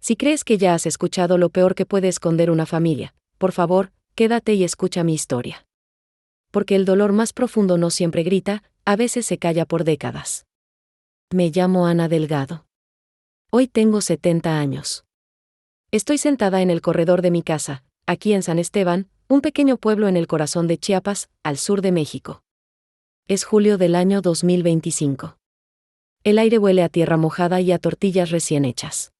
Si crees que ya has escuchado lo peor que puede esconder una familia, por favor, quédate y escucha mi historia. Porque el dolor más profundo no siempre grita, a veces se calla por décadas. Me llamo Ana Delgado. Hoy tengo 70 años. Estoy sentada en el corredor de mi casa, aquí en San Esteban, un pequeño pueblo en el corazón de Chiapas, al sur de México. Es julio del año 2025. El aire huele a tierra mojada y a tortillas recién hechas.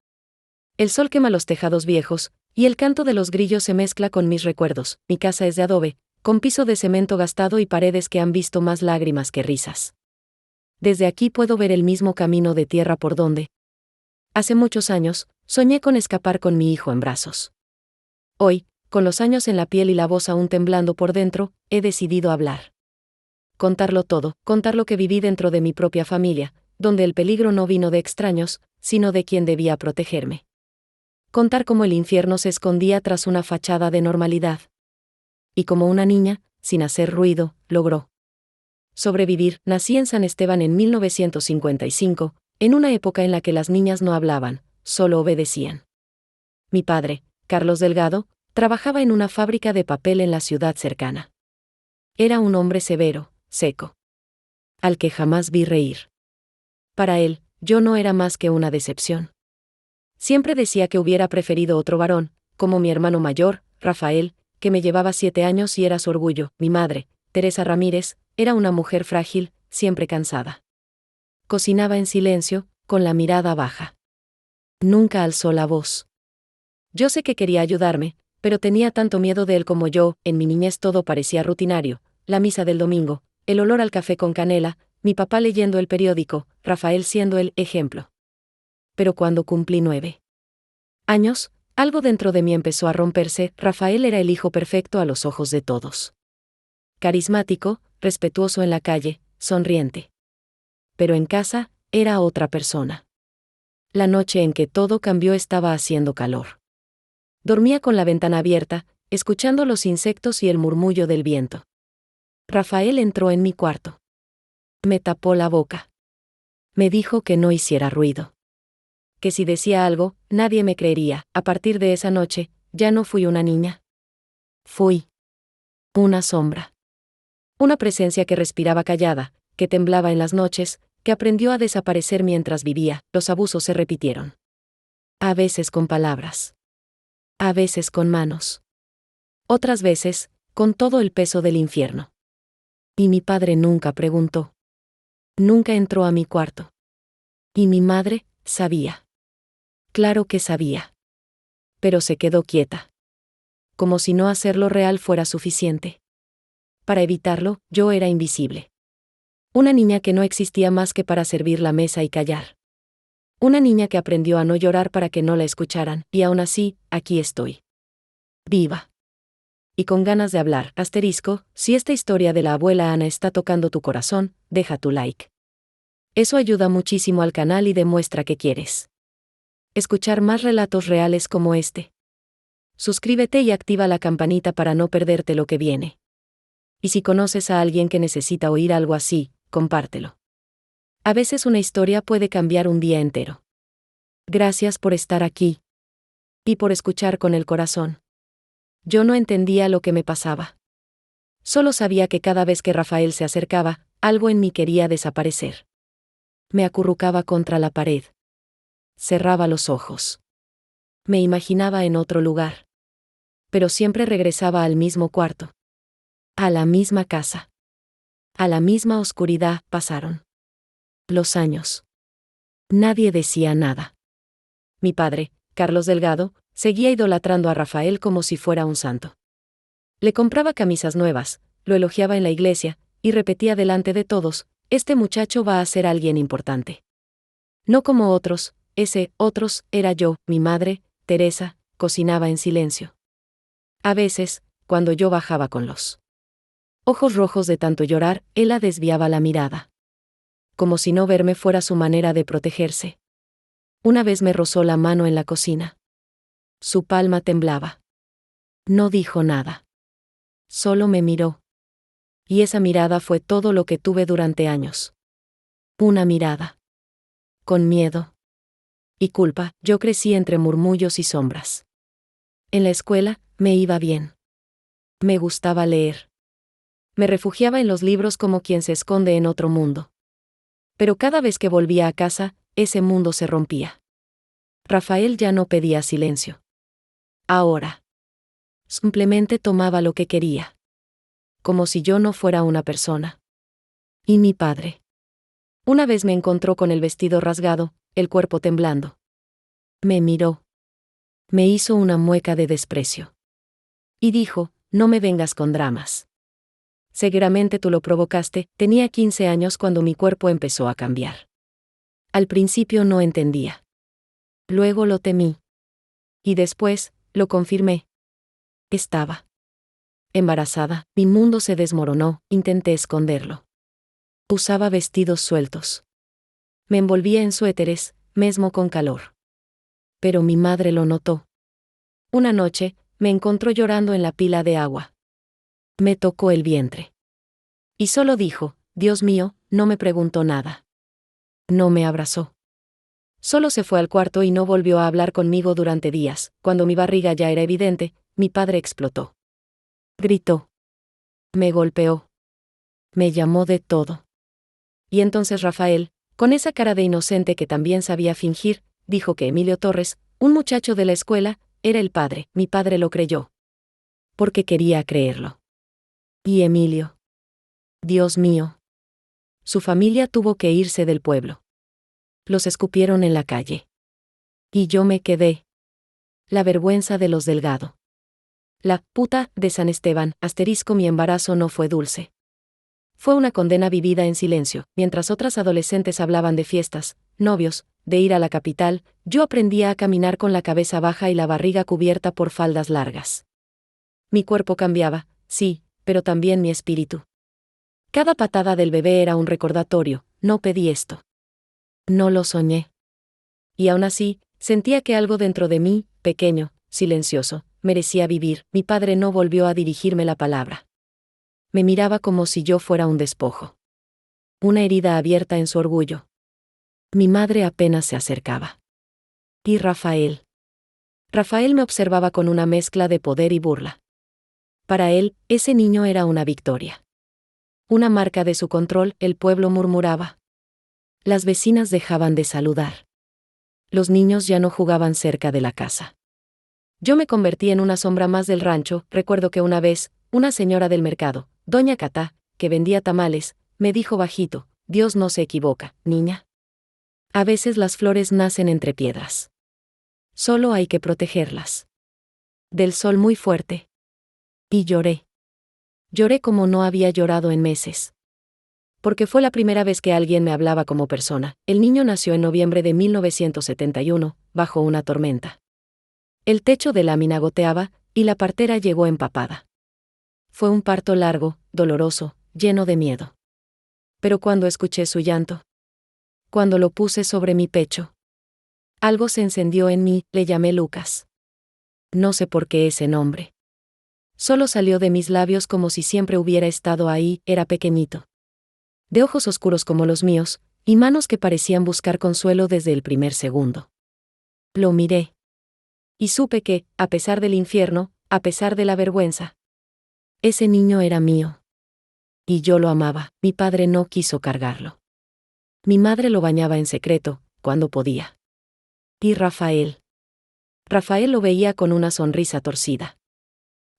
El sol quema los tejados viejos, y el canto de los grillos se mezcla con mis recuerdos. Mi casa es de adobe, con piso de cemento gastado y paredes que han visto más lágrimas que risas. Desde aquí puedo ver el mismo camino de tierra por donde, hace muchos años, soñé con escapar con mi hijo en brazos. Hoy, con los años en la piel y la voz aún temblando por dentro, he decidido hablar. Contarlo todo, contar lo que viví dentro de mi propia familia, donde el peligro no vino de extraños, sino de quien debía protegerme. Contar cómo el infierno se escondía tras una fachada de normalidad. Y como una niña, sin hacer ruido, logró sobrevivir. Nací en San Esteban en 1955, en una época en la que las niñas no hablaban, solo obedecían. Mi padre, Carlos Delgado, trabajaba en una fábrica de papel en la ciudad cercana. Era un hombre severo, seco, al que jamás vi reír. Para él, yo no era más que una decepción. Siempre decía que hubiera preferido otro varón, como mi hermano mayor, Rafael, que me llevaba 7 años y era su orgullo. Mi madre, Teresa Ramírez, era una mujer frágil, siempre cansada. Cocinaba en silencio, con la mirada baja. Nunca alzó la voz. Yo sé que quería ayudarme, pero tenía tanto miedo de él como yo. En mi niñez todo parecía rutinario: la misa del domingo, el olor al café con canela, mi papá leyendo el periódico, Rafael siendo el ejemplo. Pero cuando cumplí 9 años, algo dentro de mí empezó a romperse. Rafael era el hijo perfecto a los ojos de todos. Carismático, respetuoso en la calle, sonriente. Pero en casa, era otra persona. La noche en que todo cambió estaba haciendo calor. Dormía con la ventana abierta, escuchando los insectos y el murmullo del viento. Rafael entró en mi cuarto. Me tapó la boca. Me dijo que no hiciera ruido. Que si decía algo, nadie me creería. A partir de esa noche, ya no fui una niña. Fui una sombra. Una presencia que respiraba callada, que temblaba en las noches, que aprendió a desaparecer mientras vivía. Los abusos se repitieron. A veces con palabras. A veces con manos. Otras veces, con todo el peso del infierno. Y mi padre nunca preguntó. Nunca entró a mi cuarto. Y mi madre, sabía. Claro que sabía. Pero se quedó quieta. Como si no hacerlo real fuera suficiente. Para evitarlo, yo era invisible. Una niña que no existía más que para servir la mesa y callar. Una niña que aprendió a no llorar para que no la escucharan, y aún así, aquí estoy. Viva. Y con ganas de hablar. Asterisco, si esta historia de la abuela Ana está tocando tu corazón, deja tu like. Eso ayuda muchísimo al canal y demuestra que quieres escuchar más relatos reales como este. Suscríbete y activa la campanita para no perderte lo que viene. Y si conoces a alguien que necesita oír algo así, compártelo. A veces una historia puede cambiar un día entero. Gracias por estar aquí. Y por escuchar con el corazón. Yo no entendía lo que me pasaba. Solo sabía que cada vez que Rafael se acercaba, algo en mí quería desaparecer. Me acurrucaba contra la pared. Cerraba los ojos. Me imaginaba en otro lugar. Pero siempre regresaba al mismo cuarto. A la misma casa. A la misma oscuridad. Pasaron los años. Nadie decía nada. Mi padre, Carlos Delgado, seguía idolatrando a Rafael como si fuera un santo. Le compraba camisas nuevas, lo elogiaba en la iglesia, y repetía delante de todos: este muchacho va a ser alguien importante. No como otros, ese otros era yo. Mi madre, Teresa, cocinaba en silencio. A veces, cuando yo bajaba con los ojos rojos de tanto llorar, ella desviaba la mirada. Como si no verme fuera su manera de protegerse. Una vez me rozó la mano en la cocina. Su palma temblaba. No dijo nada. Solo me miró. Y esa mirada fue todo lo que tuve durante años. Una mirada. Con miedo. Y culpa, yo crecí entre murmullos y sombras. En la escuela, me iba bien. Me gustaba leer. Me refugiaba en los libros como quien se esconde en otro mundo. Pero cada vez que volvía a casa, ese mundo se rompía. Rafael ya no pedía silencio. Ahora. Simplemente tomaba lo que quería. Como si yo no fuera una persona. Y mi padre. Una vez me encontró con el vestido rasgado, el cuerpo temblando. Me miró. Me hizo una mueca de desprecio. Y dijo, no me vengas con dramas. Seguramente tú lo provocaste, tenía 15 años cuando mi cuerpo empezó a cambiar. Al principio no entendía. Luego lo temí. Y después, lo confirmé. Estaba embarazada, mi mundo se desmoronó, intenté esconderlo. Usaba vestidos sueltos. Me envolvía en suéteres, mesmo con calor. Pero mi madre lo notó. Una noche, me encontró llorando en la pila de agua. Me tocó el vientre. Y solo dijo, Dios mío, no me preguntó nada. No me abrazó. Solo se fue al cuarto y no volvió a hablar conmigo durante días. Cuando mi barriga ya era evidente, mi padre explotó. Gritó. Me golpeó. Me llamó de todo. Y entonces Rafael, con esa cara de inocente que también sabía fingir, dijo que Emilio Torres, un muchacho de la escuela, era el padre. Mi padre lo creyó. Porque quería creerlo. Y Emilio. Dios mío. Su familia tuvo que irse del pueblo. Los escupieron en la calle. Y yo me quedé. La vergüenza de los Delgado. La puta de San Esteban, mi embarazo no fue dulce. Fue una condena vivida en silencio, mientras otras adolescentes hablaban de fiestas, novios, de ir a la capital, yo aprendía a caminar con la cabeza baja y la barriga cubierta por faldas largas. Mi cuerpo cambiaba, sí, pero también mi espíritu. Cada patada del bebé era un recordatorio, no pedí esto. No lo soñé. Y aún así, sentía que algo dentro de mí, pequeño, silencioso, merecía vivir. Mi padre no volvió a dirigirme la palabra. Me miraba como si yo fuera un despojo. Una herida abierta en su orgullo. Mi madre apenas se acercaba. Y Rafael. Rafael me observaba con una mezcla de poder y burla. Para él, ese niño era una victoria. Una marca de su control, el pueblo murmuraba. Las vecinas dejaban de saludar. Los niños ya no jugaban cerca de la casa. Yo me convertí en una sombra más del rancho. Recuerdo que una vez, una señora del mercado, doña Catá, que vendía tamales, me dijo bajito, Dios no se equivoca, niña. A veces las flores nacen entre piedras. Solo hay que protegerlas. Del sol muy fuerte. Y lloré. Lloré como no había llorado en meses. Porque fue la primera vez que alguien me hablaba como persona. El niño nació en noviembre de 1971, bajo una tormenta. El techo de lámina goteaba, y la partera llegó empapada. Fue un parto largo, doloroso, lleno de miedo. Pero cuando escuché su llanto, cuando lo puse sobre mi pecho, algo se encendió en mí, le llamé Lucas. No sé por qué ese nombre. Solo salió de mis labios como si siempre hubiera estado ahí, era pequeñito. De ojos oscuros como los míos, y manos que parecían buscar consuelo desde el primer segundo. Lo miré. Y supe que, a pesar del infierno, a pesar de la vergüenza, ese niño era mío. Y yo lo amaba, mi padre no quiso cargarlo. Mi madre lo bañaba en secreto, cuando podía. Y Rafael. Rafael lo veía con una sonrisa torcida.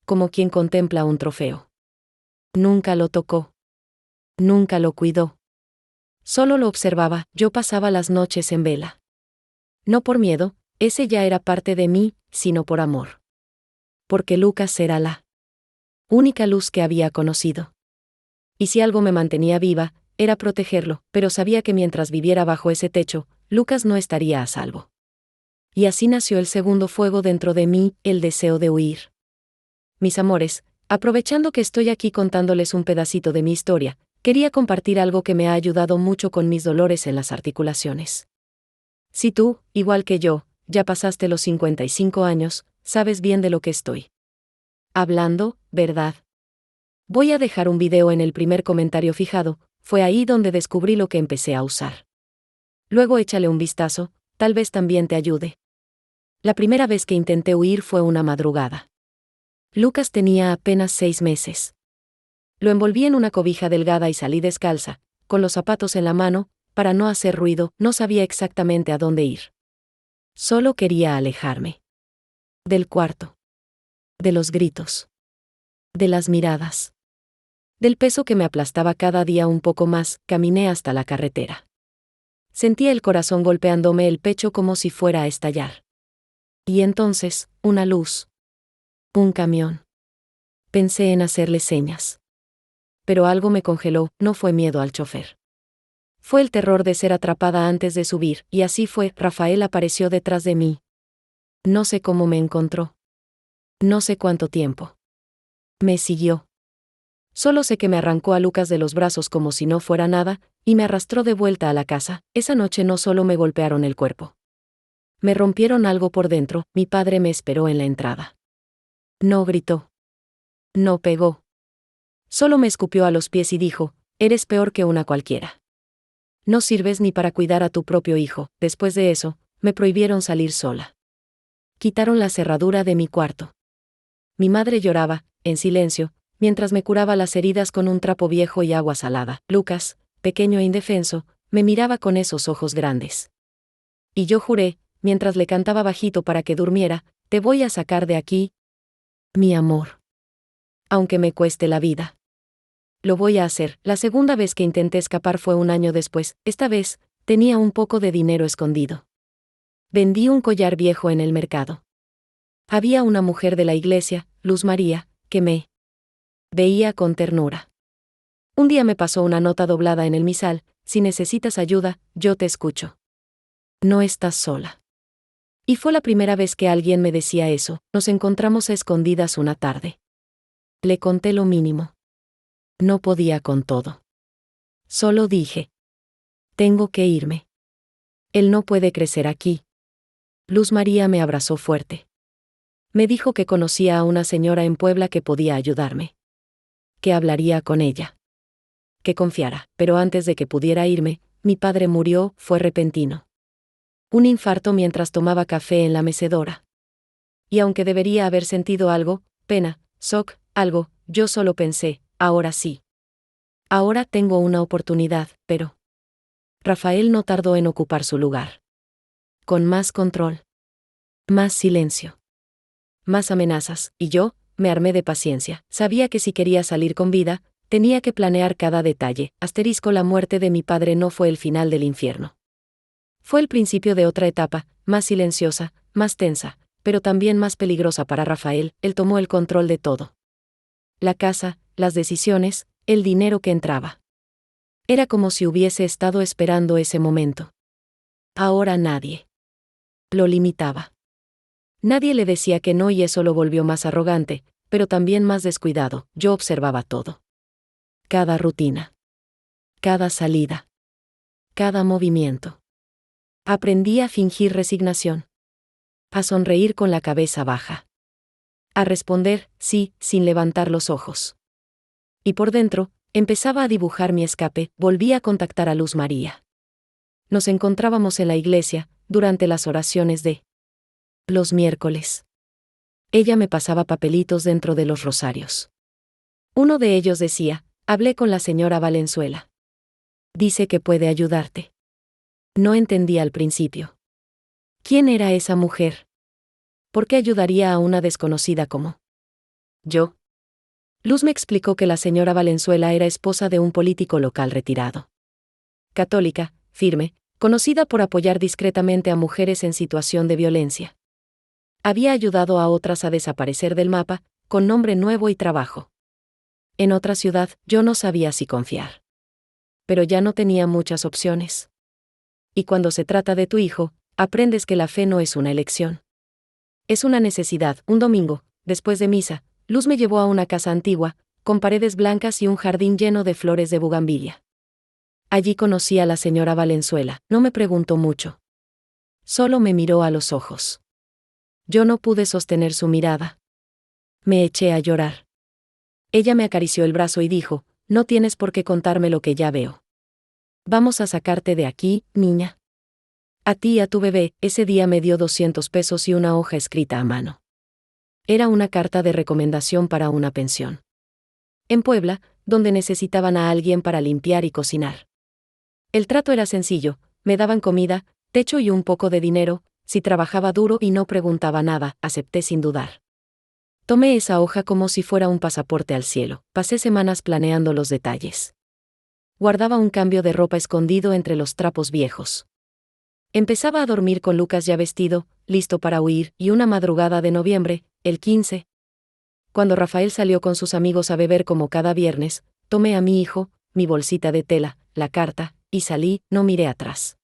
Como quien contempla un trofeo. Nunca lo tocó. Nunca lo cuidó. Solo lo observaba, yo pasaba las noches en vela. No por miedo, ese ya era parte de mí, sino por amor. Porque Lucas era la única luz que había conocido. Y si algo me mantenía viva, era protegerlo, pero sabía que mientras viviera bajo ese techo, Lucas no estaría a salvo. Y así nació el segundo fuego dentro de mí, el deseo de huir. Mis amores, aprovechando que estoy aquí contándoles un pedacito de mi historia, quería compartir algo que me ha ayudado mucho con mis dolores en las articulaciones. Si tú, igual que yo, ya pasaste los 55 años, sabes bien de lo que estoy hablando, ¿verdad? Voy a dejar un video en el primer comentario fijado, fue ahí donde descubrí lo que empecé a usar. Luego échale un vistazo, tal vez también te ayude. La primera vez que intenté huir fue una madrugada. Lucas tenía apenas 6 meses. Lo envolví en una cobija delgada y salí descalza, con los zapatos en la mano, para no hacer ruido. No sabía exactamente a dónde ir. Solo quería alejarme. Del cuarto. De los gritos. De las miradas. Del peso que me aplastaba cada día un poco más. Caminé hasta la carretera. Sentía el corazón golpeándome el pecho como si fuera a estallar. Y entonces, una luz. Un camión. Pensé en hacerle señas. Pero algo me congeló. No fue miedo al chofer. Fue el terror de ser atrapada antes de subir, y así fue. Rafael apareció detrás de mí. No sé cómo me encontró. No sé cuánto tiempo. Me siguió. Solo sé que me arrancó a Lucas de los brazos como si no fuera nada, y me arrastró de vuelta a la casa. Esa noche no solo me golpearon el cuerpo. Me rompieron algo por dentro. Mi padre me esperó en la entrada. No gritó. No pegó. Solo me escupió a los pies y dijo: eres peor que una cualquiera. No sirves ni para cuidar a tu propio hijo. Después de eso, me prohibieron salir sola. Quitaron la cerradura de mi cuarto. Mi madre lloraba, en silencio, mientras me curaba las heridas con un trapo viejo y agua salada. Lucas, pequeño e indefenso, me miraba con esos ojos grandes. Y yo juré, mientras le cantaba bajito para que durmiera: te voy a sacar de aquí, mi amor. Aunque me cueste la vida. Lo voy a hacer. La segunda vez que intenté escapar fue un año después. Esta vez, tenía un poco de dinero escondido. Vendí un collar viejo en el mercado. Había una mujer de la iglesia, Luz María, que me veía con ternura. Un día me pasó una nota doblada en el misal: si necesitas ayuda, yo te escucho. No estás sola. Y fue la primera vez que alguien me decía eso. Nos encontramos a escondidas una tarde. Le conté lo mínimo. No podía con todo. Solo dije: tengo que irme. Él no puede crecer aquí. Luz María me abrazó fuerte. Me dijo que conocía a una señora en Puebla que podía ayudarme. Que hablaría con ella. Que confiara. Pero antes de que pudiera irme, mi padre murió. Fue repentino. Un infarto mientras tomaba café en la mecedora. Y aunque debería haber sentido algo, pena, shock, algo, yo solo pensé: ahora sí. Ahora tengo una oportunidad, pero Rafael no tardó en ocupar su lugar. Con más control. Más silencio. Más amenazas, y yo, me armé de paciencia. Sabía que si quería salir con vida, tenía que planear cada detalle. La muerte de mi padre no fue el final del infierno. Fue el principio de otra etapa, más silenciosa, más tensa, pero también más peligrosa para Rafael. Él tomó el control de todo. La casa, las decisiones, el dinero que entraba. Era como si hubiese estado esperando ese momento. Ahora nadie lo limitaba. Nadie le decía que no, y eso lo volvió más arrogante, pero también más descuidado. Yo observaba todo. Cada rutina. Cada salida. Cada movimiento. Aprendí a fingir resignación. A sonreír con la cabeza baja. A responder sí, sin levantar los ojos. Y por dentro, empezaba a dibujar mi escape. Volví a contactar a Luz María. Nos encontrábamos en la iglesia, durante las oraciones de los miércoles. Ella me pasaba papelitos dentro de los rosarios. Uno de ellos decía: hablé con la señora Valenzuela. Dice que puede ayudarte. No entendía al principio. ¿Quién era esa mujer? ¿Por qué ayudaría a una desconocida como yo? Luz me explicó que la señora Valenzuela era esposa de un político local retirado. Católica, firme, conocida por apoyar discretamente a mujeres en situación de violencia. Había ayudado a otras a desaparecer del mapa, con nombre nuevo y trabajo. En otra ciudad, yo no sabía si confiar. Pero ya no tenía muchas opciones. Y cuando se trata de tu hijo, aprendes que la fe no es una elección. Es una necesidad. Un domingo, después de misa, Luz me llevó a una casa antigua, con paredes blancas y un jardín lleno de flores de bugambilia. Allí conocí a la señora Valenzuela. No me preguntó mucho. Solo me miró a los ojos. Yo no pude sostener su mirada. Me eché a llorar. Ella me acarició el brazo y dijo: no tienes por qué contarme lo que ya veo. Vamos a sacarte de aquí, niña. A ti y a tu bebé. Ese día me dio 200 pesos y una hoja escrita a mano. Era una carta de recomendación para una pensión en Puebla, donde necesitaban a alguien para limpiar y cocinar. El trato era sencillo, me daban comida, techo y un poco de dinero, si trabajaba duro y no preguntaba nada, acepté sin dudar. Tomé esa hoja como si fuera un pasaporte al cielo, pasé semanas planeando los detalles. Guardaba un cambio de ropa escondido entre los trapos viejos. Empezaba a dormir con Lucas ya vestido, listo para huir, y una madrugada de noviembre, el 15, cuando Rafael salió con sus amigos a beber como cada viernes, tomé a mi hijo, mi bolsita de tela, la carta, y salí, no miré atrás.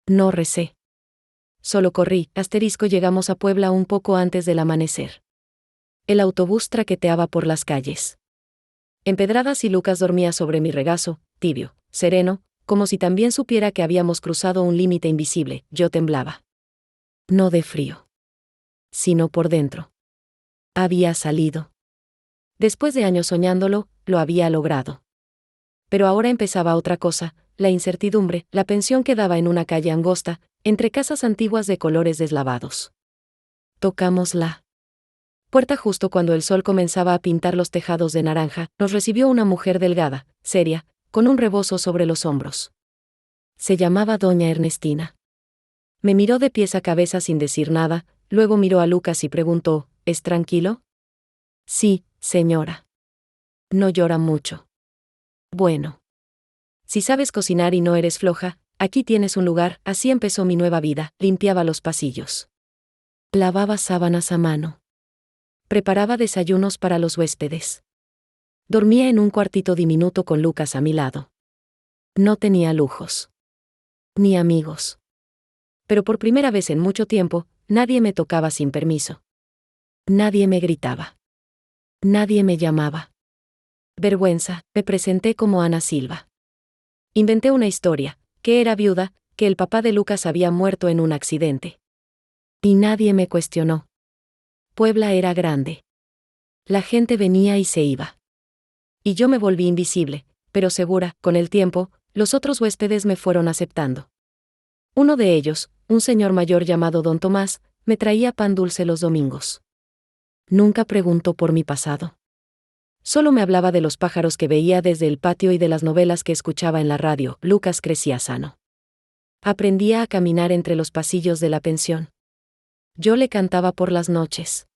No recé. Solo corrí, llegamos a Puebla un poco antes del amanecer. El autobús traqueteaba por las calles empedradas y Lucas dormía sobre mi regazo, tibio, sereno, como si también supiera que habíamos cruzado un límite invisible. Yo temblaba. No de frío, sino por dentro. Había salido. Después de años soñándolo, lo había logrado. Pero ahora empezaba otra cosa, la incertidumbre. La pensión quedaba en una calle angosta, entre casas antiguas de colores deslavados. Tocamos la puerta justo cuando el sol comenzaba a pintar los tejados de naranja. Nos recibió una mujer delgada, seria, con un rebozo sobre los hombros. Se llamaba doña Ernestina. Me miró de pies a cabeza sin decir nada, luego miró a Lucas y preguntó, ¿es tranquilo? Sí, señora. No llora mucho. Bueno. Si sabes cocinar y no eres floja, aquí tienes un lugar. Así empezó mi nueva vida. Limpiaba los pasillos. Lavaba sábanas a mano. Preparaba desayunos para los huéspedes. Dormía en un cuartito diminuto con Lucas a mi lado. No tenía lujos. Ni amigos. Pero por primera vez en mucho tiempo, nadie me tocaba sin permiso. Nadie me gritaba. Nadie me llamaba. Vergüenza, me presenté como Ana Silva. Inventé una historia, que era viuda, que el papá de Lucas había muerto en un accidente. Y nadie me cuestionó. Puebla era grande. La gente venía y se iba. Y yo me volví invisible, pero segura. Con el tiempo, los otros huéspedes me fueron aceptando. Uno de ellos, un señor mayor llamado Don Tomás, me traía pan dulce los domingos. Nunca preguntó por mi pasado. Solo me hablaba de los pájaros que veía desde el patio y de las novelas que escuchaba en la radio. Lucas crecía sano. Aprendía a caminar entre los pasillos de la pensión. Yo le cantaba por las noches.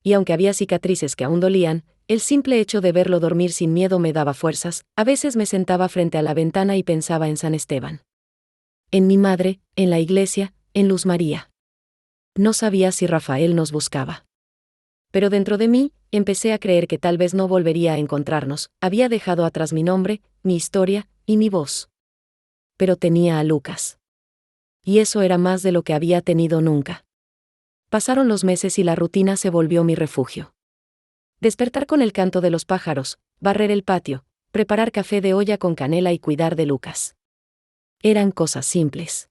Y aunque había cicatrices que aún dolían, el simple hecho de verlo dormir sin miedo me daba fuerzas. A veces me sentaba frente a la ventana y pensaba en San Esteban. En mi madre, en la iglesia, en Luz María. No sabía si Rafael nos buscaba. Pero dentro de mí, empecé a creer que tal vez no volvería a encontrarnos. Había dejado atrás mi nombre, mi historia, y mi voz. Pero tenía a Lucas. Y eso era más de lo que había tenido nunca. Pasaron los meses y la rutina se volvió mi refugio. Despertar con el canto de los pájaros, barrer el patio, preparar café de olla con canela y cuidar de Lucas. Eran cosas simples.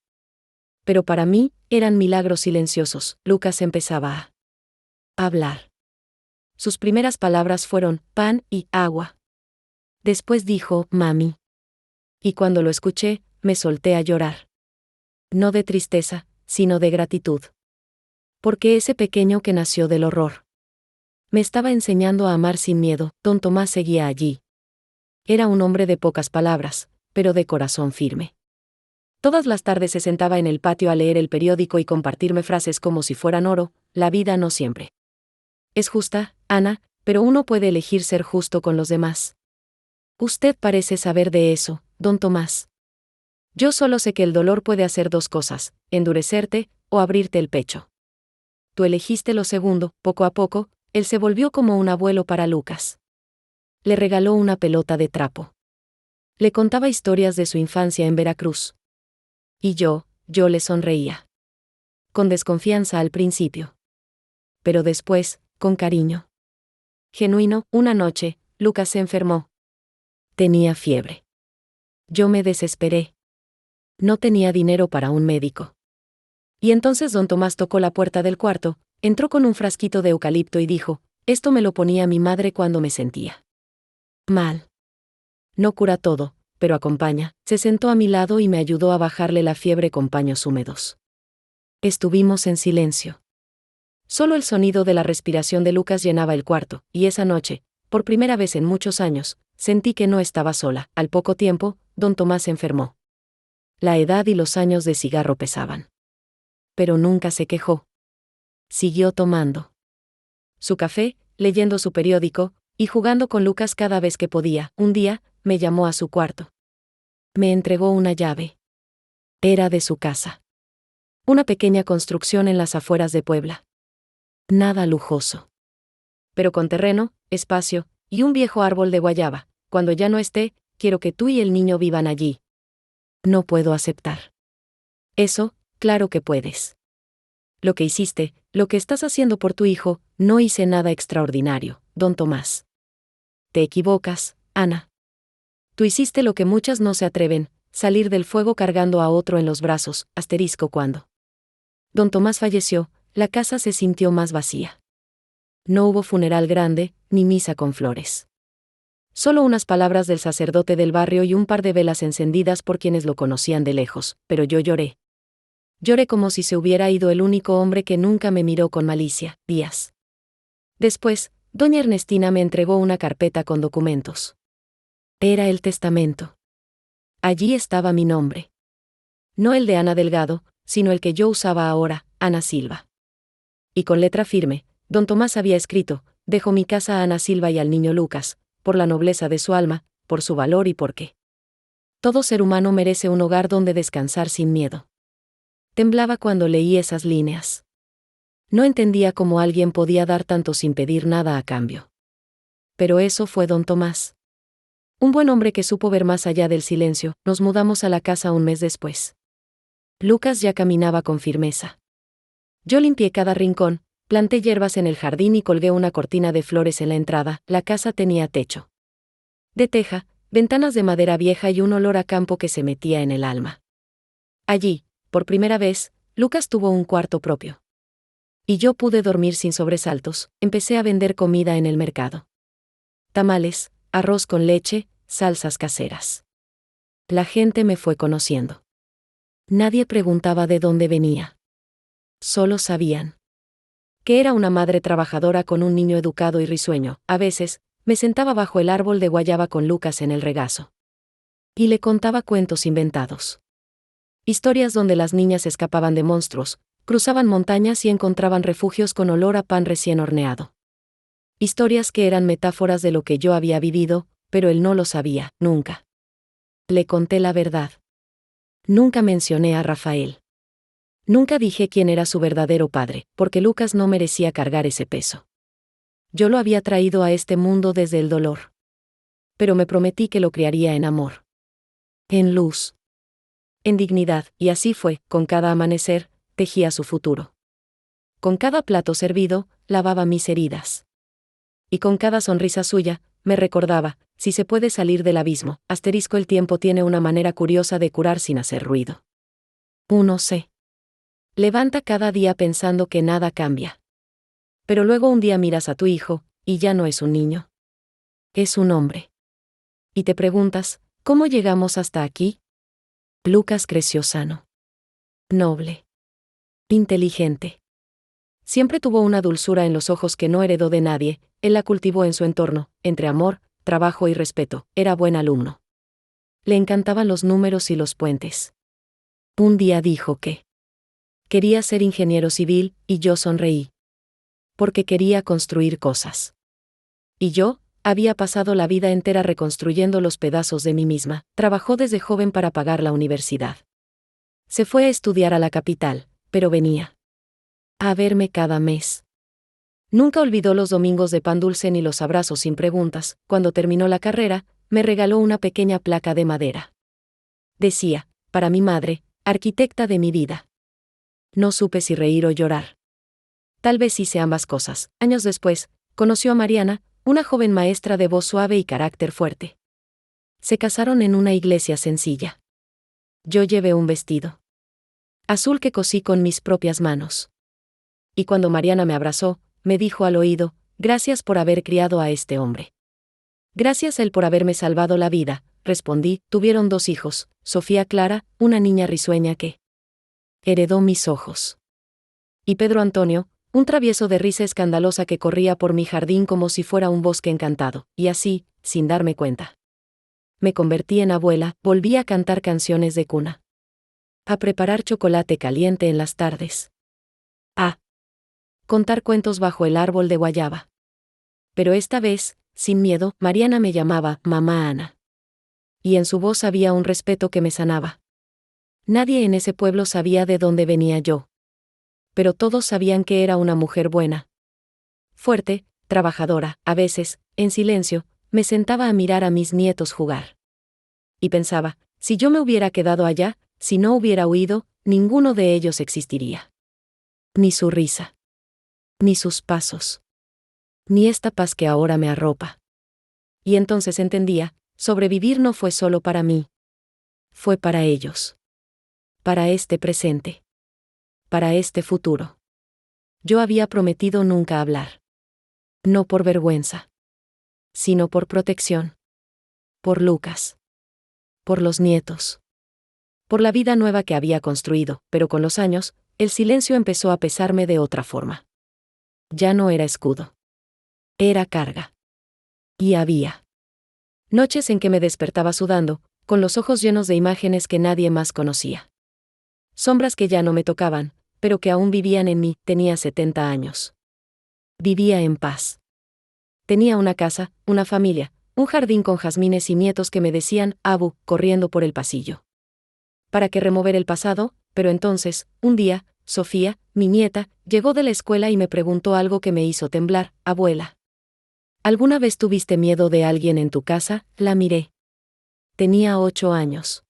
Pero para mí, eran milagros silenciosos. Lucas empezaba a hablar. Sus primeras palabras fueron, pan y agua. Después dijo, mami. Y cuando lo escuché, me solté a llorar. No de tristeza, sino de gratitud. Porque ese pequeño que nació del horror me estaba enseñando a amar sin miedo. Don Tomás seguía allí. Era un hombre de pocas palabras, pero de corazón firme. Todas las tardes se sentaba en el patio a leer el periódico y compartirme frases como si fueran oro. La vida no siempre es justa, Ana, pero uno puede elegir ser justo con los demás. Usted parece saber de eso, don Tomás. Yo solo sé que el dolor puede hacer dos cosas, endurecerte o abrirte el pecho. Tú elegiste lo segundo. Poco a poco, él se volvió como un abuelo para Lucas. Le regaló una pelota de trapo. Le contaba historias de su infancia en Veracruz. Y yo le sonreía. Con desconfianza al principio. Pero después, con cariño genuino. Una noche, Lucas se enfermó. Tenía fiebre. Yo me desesperé. No tenía dinero para un médico. Y entonces don Tomás tocó la puerta del cuarto, entró con un frasquito de eucalipto y dijo, esto me lo ponía mi madre cuando me sentía mal. No cura todo, pero acompaña. Se sentó a mi lado y me ayudó a bajarle la fiebre con paños húmedos. Estuvimos en silencio. Solo el sonido de la respiración de Lucas llenaba el cuarto, y esa noche, por primera vez en muchos años, sentí que no estaba sola. Al poco tiempo, don Tomás se enfermó. La edad y los años de cigarro pesaban. Pero nunca se quejó. Siguió tomando su café, leyendo su periódico, y jugando con Lucas cada vez que podía. Un día, me llamó a su cuarto. Me entregó una llave. Era de su casa. Una pequeña construcción en las afueras de Puebla. Nada lujoso. Pero con terreno, espacio, y un viejo árbol de guayaba. Cuando ya no esté, quiero que tú y el niño vivan allí. No puedo aceptar. Eso, claro que puedes. Lo que hiciste, lo que estás haciendo por tu hijo, no hice nada extraordinario, don Tomás. Te equivocas, Ana. Tú hiciste lo que muchas no se atreven, salir del fuego cargando a otro en los brazos, cuando don Tomás falleció, la casa se sintió más vacía. No hubo funeral grande, ni misa con flores. Solo unas palabras del sacerdote del barrio y un par de velas encendidas por quienes lo conocían de lejos, pero yo lloré. Lloré como si se hubiera ido el único hombre que nunca me miró con malicia, días. Después, doña Ernestina me entregó una carpeta con documentos. Era el testamento. Allí estaba mi nombre. No el de Ana Delgado, sino el que yo usaba ahora, Ana Silva. Y con letra firme, don Tomás había escrito: dejo mi casa a Ana Silva y al niño Lucas, por la nobleza de su alma, por su valor y porque todo ser humano merece un hogar donde descansar sin miedo. Temblaba cuando leí esas líneas. No entendía cómo alguien podía dar tanto sin pedir nada a cambio. Pero eso fue don Tomás. Un buen hombre que supo ver más allá del silencio. Nos mudamos a la casa un mes después. Lucas ya caminaba con firmeza. Yo limpié cada rincón, planté hierbas en el jardín y colgué una cortina de flores en la entrada. La casa tenía techo de teja, ventanas de madera vieja y un olor a campo que se metía en el alma. Allí, por primera vez, Lucas tuvo un cuarto propio. Y yo pude dormir sin sobresaltos. Empecé a vender comida en el mercado. Tamales, arroz con leche, salsas caseras. La gente me fue conociendo. Nadie preguntaba de dónde venía. Solo sabían que era una madre trabajadora con un niño educado y risueño. A veces, me sentaba bajo el árbol de guayaba con Lucas en el regazo. Y le contaba cuentos inventados. Historias donde las niñas escapaban de monstruos, cruzaban montañas y encontraban refugios con olor a pan recién horneado. Historias que eran metáforas de lo que yo había vivido, pero él no lo sabía, nunca. Le conté la verdad. Nunca mencioné a Rafael. Nunca dije quién era su verdadero padre, porque Lucas no merecía cargar ese peso. Yo lo había traído a este mundo desde el dolor. Pero me prometí que lo criaría en amor. En luz. En dignidad, y así fue. Con cada amanecer, tejía su futuro. Con cada plato servido, lavaba mis heridas. Y con cada sonrisa suya, me recordaba: si se puede salir del abismo, el tiempo tiene una manera curiosa de curar sin hacer ruido. Uno se levanta cada día pensando que nada cambia. Pero luego un día miras a tu hijo, y ya no es un niño. Es un hombre. Y te preguntas, ¿cómo llegamos hasta aquí? Lucas creció sano. Noble. Inteligente. Siempre tuvo una dulzura en los ojos que no heredó de nadie. Él la cultivó en su entorno, entre amor, trabajo y respeto. Era buen alumno. Le encantaban los números y los puentes. Un día dijo que quería ser ingeniero civil, y yo sonreí. Porque quería construir cosas. Y yo, había pasado la vida entera reconstruyendo los pedazos de mí misma. Trabajó desde joven para pagar la universidad. Se fue a estudiar a la capital, pero venía a verme cada mes. Nunca olvidó los domingos de pan dulce ni los abrazos sin preguntas. Cuando terminó la carrera, me regaló una pequeña placa de madera. Decía: para mi madre, arquitecta de mi vida. No supe si reír o llorar. Tal vez hice ambas cosas. Años después, conoció a Mariana, una joven maestra de voz suave y carácter fuerte. Se casaron en una iglesia sencilla. Yo llevé un vestido azul que cosí con mis propias manos. Y cuando Mariana me abrazó, me dijo al oído: gracias por haber criado a este hombre. Gracias a él por haberme salvado la vida, respondí. Tuvieron 2 hijos, Sofía Clara, una niña risueña que heredó mis ojos. Y Pedro Antonio, un travieso de risa escandalosa que corría por mi jardín como si fuera un bosque encantado, y así, sin darme cuenta. Me convertí en abuela, volví a cantar canciones de cuna. A preparar chocolate caliente en las tardes. A contar cuentos bajo el árbol de guayaba. Pero esta vez, sin miedo, Mariana me llamaba Mamá Ana. Y en su voz había un respeto que me sanaba. Nadie en ese pueblo sabía de dónde venía yo. Pero todos sabían que era una mujer buena. Fuerte, trabajadora, a veces, en silencio, me sentaba a mirar a mis nietos jugar. Y pensaba, si yo me hubiera quedado allá, si no hubiera huido, ninguno de ellos existiría. Ni su risa. Ni sus pasos. Ni esta paz que ahora me arropa. Y entonces entendía, sobrevivir no fue solo para mí. Fue para ellos. Para este presente. Para este futuro. Yo había prometido nunca hablar. No por vergüenza. Sino por protección. Por Lucas. Por los nietos. Por la vida nueva que había construido, pero con los años, el silencio empezó a pesarme de otra forma. Ya no era escudo. Era carga. Y había noches en que me despertaba sudando, con los ojos llenos de imágenes que nadie más conocía. Sombras que ya no me tocaban, pero que aún vivían en mí. Tenía 70 años. Vivía en paz. Tenía una casa, una familia, un jardín con jazmines y nietos que me decían, Abu, corriendo por el pasillo. ¿Para qué remover el pasado? Pero entonces, un día, Sofía, mi nieta, llegó de la escuela y me preguntó algo que me hizo temblar. Abuela, ¿alguna vez tuviste miedo de alguien en tu casa? La miré. Tenía 8 años.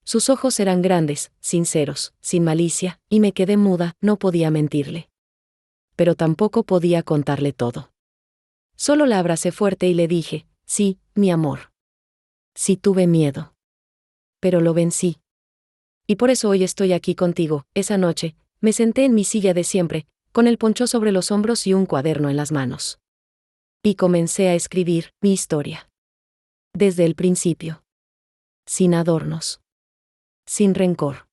Sus ojos eran grandes, sinceros, sin malicia, y me quedé muda. No podía mentirle. Pero tampoco podía contarle todo. Solo la abracé fuerte y le dije, sí, mi amor. Sí tuve miedo. Pero lo vencí. Y por eso hoy estoy aquí contigo. Esa noche, me senté en mi silla de siempre, con el poncho sobre los hombros y un cuaderno en las manos. Y comencé a escribir mi historia. Desde el principio. Sin adornos. Sin rencor.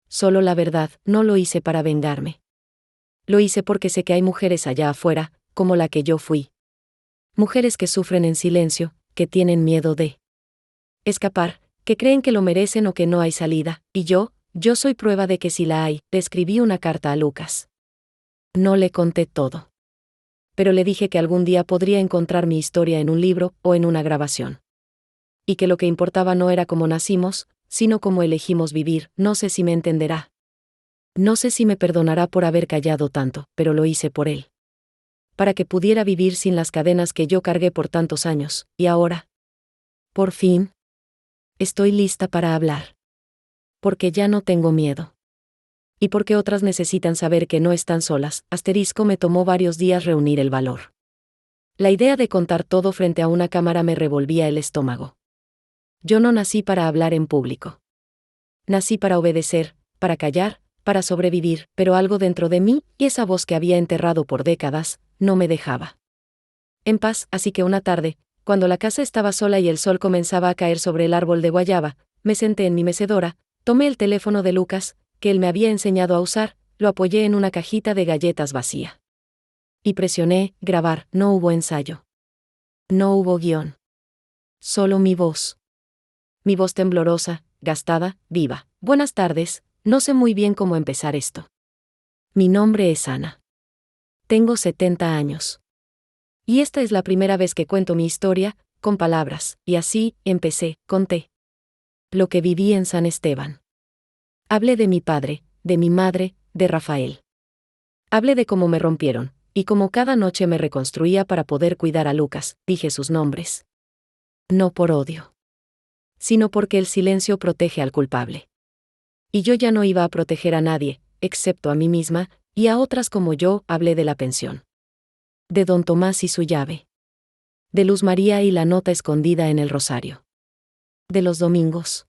Solo la verdad. No lo hice para vengarme. Lo hice porque sé que hay mujeres allá afuera, como la que yo fui. Mujeres que sufren en silencio, que tienen miedo de escapar, que creen que lo merecen o que no hay salida, y yo soy prueba de que sí la hay. Le escribí una carta a Lucas. No le conté todo. Pero le dije que algún día podría encontrar mi historia en un libro o en una grabación. Y que lo que importaba no era cómo nacimos, sino cómo elegimos vivir. No sé si me entenderá. No sé si me perdonará por haber callado tanto, pero lo hice por él. Para que pudiera vivir sin las cadenas que yo cargué por tantos años, y ahora, por fin, estoy lista para hablar. Porque ya no tengo miedo. Y porque otras necesitan saber que no están solas. Me tomó varios días reunir el valor. La idea de contar todo frente a una cámara me revolvía el estómago. Yo no nací para hablar en público. Nací para obedecer, para callar, para sobrevivir, pero algo dentro de mí, y esa voz que había enterrado por décadas, no me dejaba en paz. Así que una tarde, cuando la casa estaba sola y el sol comenzaba a caer sobre el árbol de guayaba, me senté en mi mecedora, tomé el teléfono de Lucas, que él me había enseñado a usar, lo apoyé en una cajita de galletas vacía. Y presioné, grabar. No hubo ensayo. No hubo guión. Solo mi voz. Mi voz temblorosa, gastada, viva. Buenas tardes, no sé muy bien cómo empezar esto. Mi nombre es Ana. Tengo 70 años. Y esta es la primera vez que cuento mi historia, con palabras, y así, empecé, conté lo que viví en San Esteban. Hablé de mi padre, de mi madre, de Rafael. Hablé de cómo me rompieron, y cómo cada noche me reconstruía para poder cuidar a Lucas. Dije sus nombres. No por odio. Sino porque el silencio protege al culpable. Y yo ya no iba a proteger a nadie, excepto a mí misma, y a otras como yo. Hablé de la pensión. De don Tomás y su llave. De Luz María y la nota escondida en el rosario. De los domingos.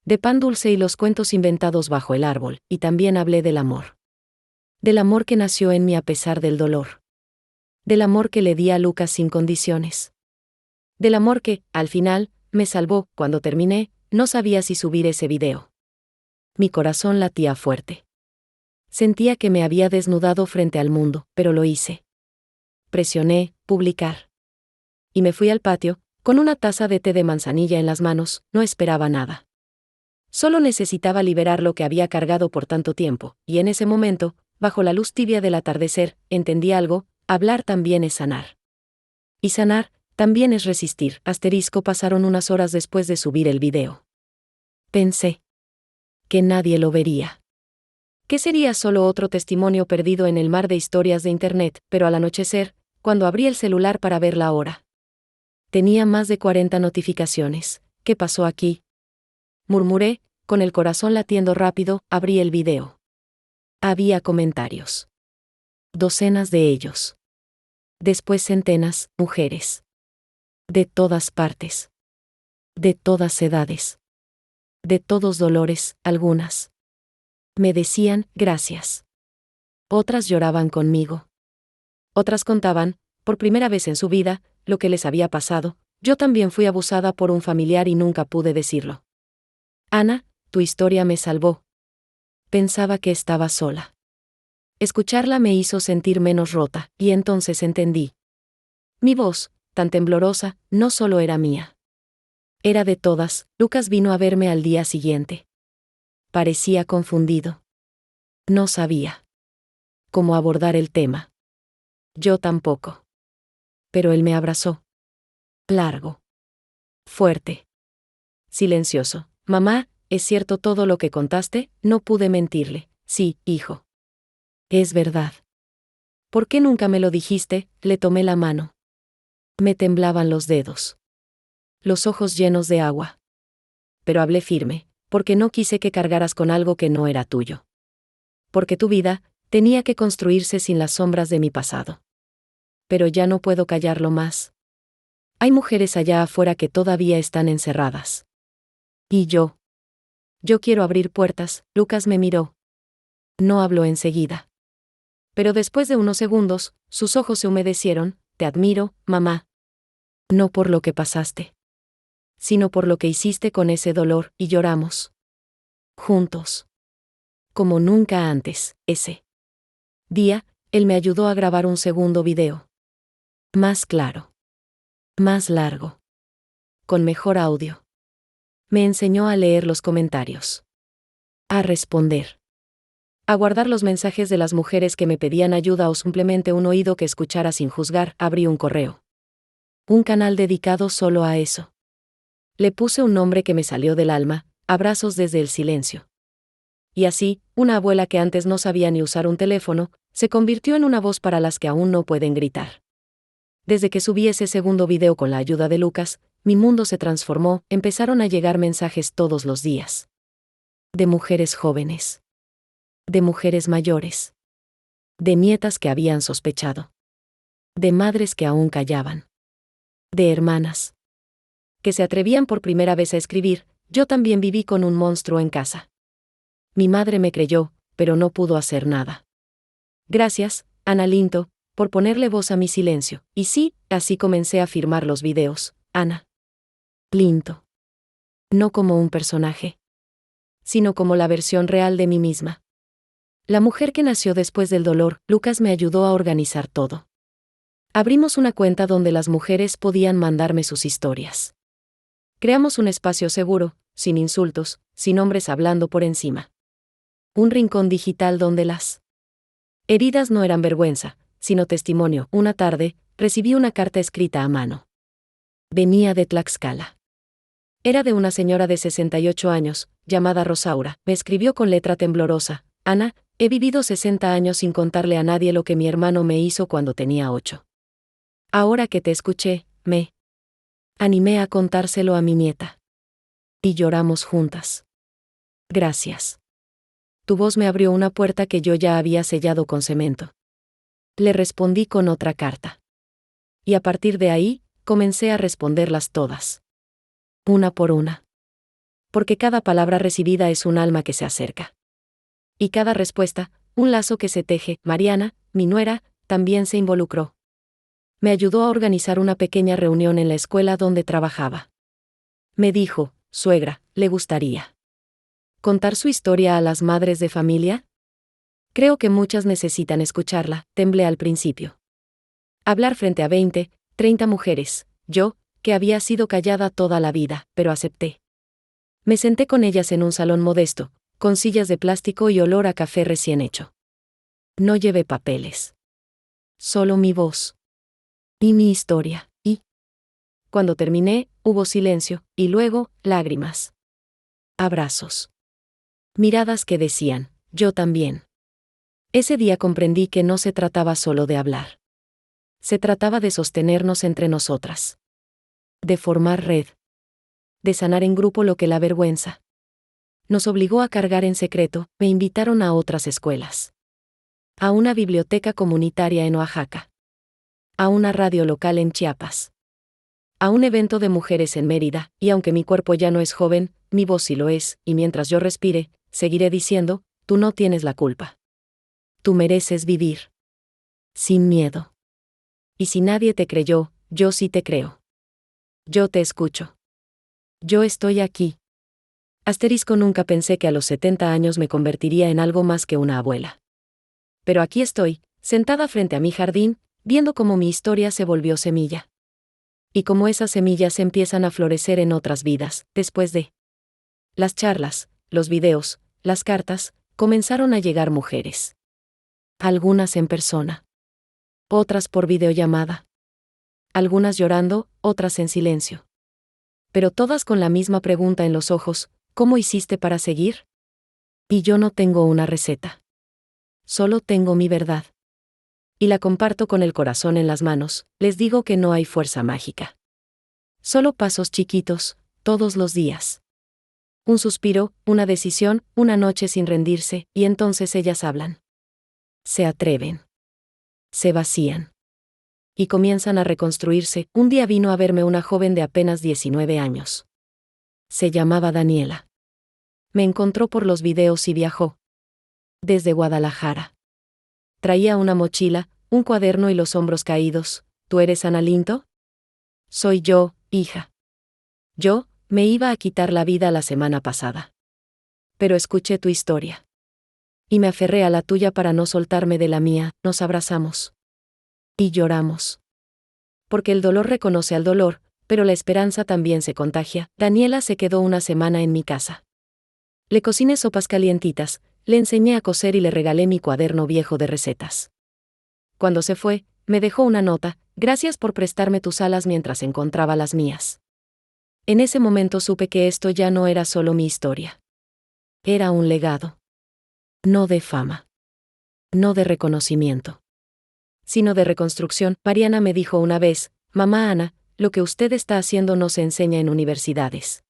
De pan dulce y los cuentos inventados bajo el árbol, y también hablé del amor. Del amor que nació en mí a pesar del dolor. Del amor que le di a Lucas sin condiciones. Del amor que, al final, me salvó. Cuando terminé, no sabía si subir ese video. Mi corazón latía fuerte. Sentía que me había desnudado frente al mundo, pero lo hice. Presioné, publicar. Y me fui al patio, con una taza de té de manzanilla en las manos, no esperaba nada. Solo necesitaba liberar lo que había cargado por tanto tiempo, y en ese momento, bajo la luz tibia del atardecer, entendí algo: hablar también es sanar. Y sanar, también es resistir. Pasaron unas horas después de subir el video. Pensé que nadie lo vería. Que sería solo otro testimonio perdido en el mar de historias de internet, pero al anochecer, cuando abrí el celular para ver la hora, tenía más de 40 notificaciones. ¿Qué pasó aquí?, murmuré, con el corazón latiendo rápido. Abrí el video. Había comentarios. Docenas de ellos. Después centenas, mujeres. De todas partes. De todas edades. De todos dolores, algunas. Me decían, gracias. Otras lloraban conmigo. Otras contaban, por primera vez en su vida, lo que les había pasado. Yo también fui abusada por un familiar y nunca pude decirlo. Ana, tu historia me salvó. Pensaba que estaba sola. Escucharla me hizo sentir menos rota, y entonces entendí. Mi voz, tan temblorosa, no solo era mía. Era de todas. Lucas vino a verme al día siguiente. Parecía confundido. No sabía cómo abordar el tema. Yo tampoco. Pero él me abrazó. Largo. Fuerte. Silencioso. Mamá, ¿es cierto todo lo que contaste? No pude mentirle. Sí, hijo. Es verdad. ¿Por qué nunca me lo dijiste? Le tomé la mano. Me temblaban los dedos. Los ojos llenos de agua. Pero hablé firme, porque no quise que cargaras con algo que no era tuyo. Porque tu vida tenía que construirse sin las sombras de mi pasado. Pero ya no puedo callarlo más. Hay mujeres allá afuera que todavía están encerradas. Y yo quiero abrir puertas. Lucas me miró. No habló enseguida. Pero después de unos segundos, sus ojos se humedecieron. Te admiro, mamá. No por lo que pasaste, sino por lo que hiciste con ese dolor, y lloramos. Juntos. Como nunca antes. Ese día, él me ayudó a grabar un segundo video. Más claro. Más largo. Con mejor audio. Me enseñó a leer los comentarios. A responder. A guardar los mensajes de las mujeres que me pedían ayuda o simplemente un oído que escuchara sin juzgar. Abrí un correo. Un canal dedicado solo a eso. Le puse un nombre que me salió del alma: Abrazos desde el silencio. Y así, una abuela que antes no sabía ni usar un teléfono, se convirtió en una voz para las que aún no pueden gritar. Desde que subí ese segundo video con la ayuda de Lucas, mi mundo se transformó. Empezaron a llegar mensajes todos los días. De mujeres jóvenes. De mujeres mayores. De nietas que habían sospechado. De madres que aún callaban. De hermanas que se atrevían por primera vez a escribir. Yo también viví con un monstruo en casa. Mi madre me creyó, pero no pudo hacer nada. Gracias, Ana Linto, por ponerle voz a mi silencio. Y sí, así comencé a firmar los videos. Ana Linto. No como un personaje, sino como la versión real de mí misma. La mujer que nació después del dolor. Lucas me ayudó a organizar todo. Abrimos una cuenta donde las mujeres podían mandarme sus historias. Creamos un espacio seguro, sin insultos, sin hombres hablando por encima. Un rincón digital donde las heridas no eran vergüenza, sino testimonio. Una tarde, recibí una carta escrita a mano. Venía de Tlaxcala. Era de una señora de 68 años, llamada Rosaura. Me escribió con letra temblorosa: Ana, he vivido 60 años sin contarle a nadie lo que mi hermano me hizo cuando tenía 8. Ahora que te escuché, me animé a contárselo a mi nieta. Y lloramos juntas. Gracias. Tu voz me abrió una puerta que yo ya había sellado con cemento. Le respondí con otra carta. Y a partir de ahí, comencé a responderlas todas. Una por una. Porque cada palabra recibida es un alma que se acerca. Y cada respuesta, un lazo que se teje. Mariana, mi nuera, también se involucró. Me ayudó a organizar una pequeña reunión en la escuela donde trabajaba. Me dijo, suegra, ¿le gustaría contar su historia a las madres de familia? Creo que muchas necesitan escucharla, temblé al principio. Hablar frente a 20, 30 mujeres, yo, que había sido callada toda la vida, pero acepté. Me senté con ellas en un salón modesto, con sillas de plástico y olor a café recién hecho. No llevé papeles. Solo mi voz. Y mi historia, y... Cuando terminé, hubo silencio, y luego, lágrimas. Abrazos. Miradas que decían, yo también. Ese día comprendí que no se trataba solo de hablar. Se trataba de sostenernos entre nosotras. De formar red. De sanar en grupo lo que la vergüenza nos obligó a cargar en secreto. Me invitaron a otras escuelas. A una biblioteca comunitaria en Oaxaca. A una radio local en Chiapas. A un evento de mujeres en Mérida, y aunque mi cuerpo ya no es joven, mi voz sí lo es, y mientras yo respire, seguiré diciendo, tú no tienes la culpa. Tú mereces vivir. Sin miedo. Y si nadie te creyó, yo sí te creo. Yo te escucho. Yo estoy aquí. Asterisco, nunca pensé que a los 70 años me convertiría en algo más que una abuela. Pero aquí estoy, sentada frente a mi jardín, viendo cómo mi historia se volvió semilla. Y cómo esas semillas empiezan a florecer en otras vidas, después de las charlas, los videos, las cartas, comenzaron a llegar mujeres. Algunas en persona. Otras por videollamada. Algunas llorando, otras en silencio. Pero todas con la misma pregunta en los ojos, ¿cómo hiciste para seguir? Y yo no tengo una receta. Solo tengo mi verdad. Y la comparto con el corazón en las manos, les digo que no hay fuerza mágica. Solo pasos chiquitos, todos los días. Un suspiro, una decisión, una noche sin rendirse, y entonces ellas hablan. Se atreven. Se vacían. Y comienzan a reconstruirse. Un día vino a verme una joven de apenas 19 años. Se llamaba Daniela. Me encontró por los videos y viajó. Desde Guadalajara. Traía una mochila, un cuaderno y los hombros caídos. ¿Tú eres Ana Linto? Soy yo, hija. Yo, me iba a quitar la vida la semana pasada. Pero escuché tu historia. Y me aferré a la tuya para no soltarme de la mía, nos abrazamos. Y lloramos. Porque el dolor reconoce al dolor, pero la esperanza también se contagia. Daniela se quedó una semana en mi casa. Le cociné sopas calientitas, le enseñé a coser y le regalé mi cuaderno viejo de recetas. Cuando se fue, me dejó una nota, gracias por prestarme tus alas mientras encontraba las mías. En ese momento supe que esto ya no era solo mi historia. Era un legado. No de fama. No de reconocimiento. Sino de reconstrucción. Mariana me dijo una vez, mamá Ana, lo que usted está haciendo no se enseña en universidades.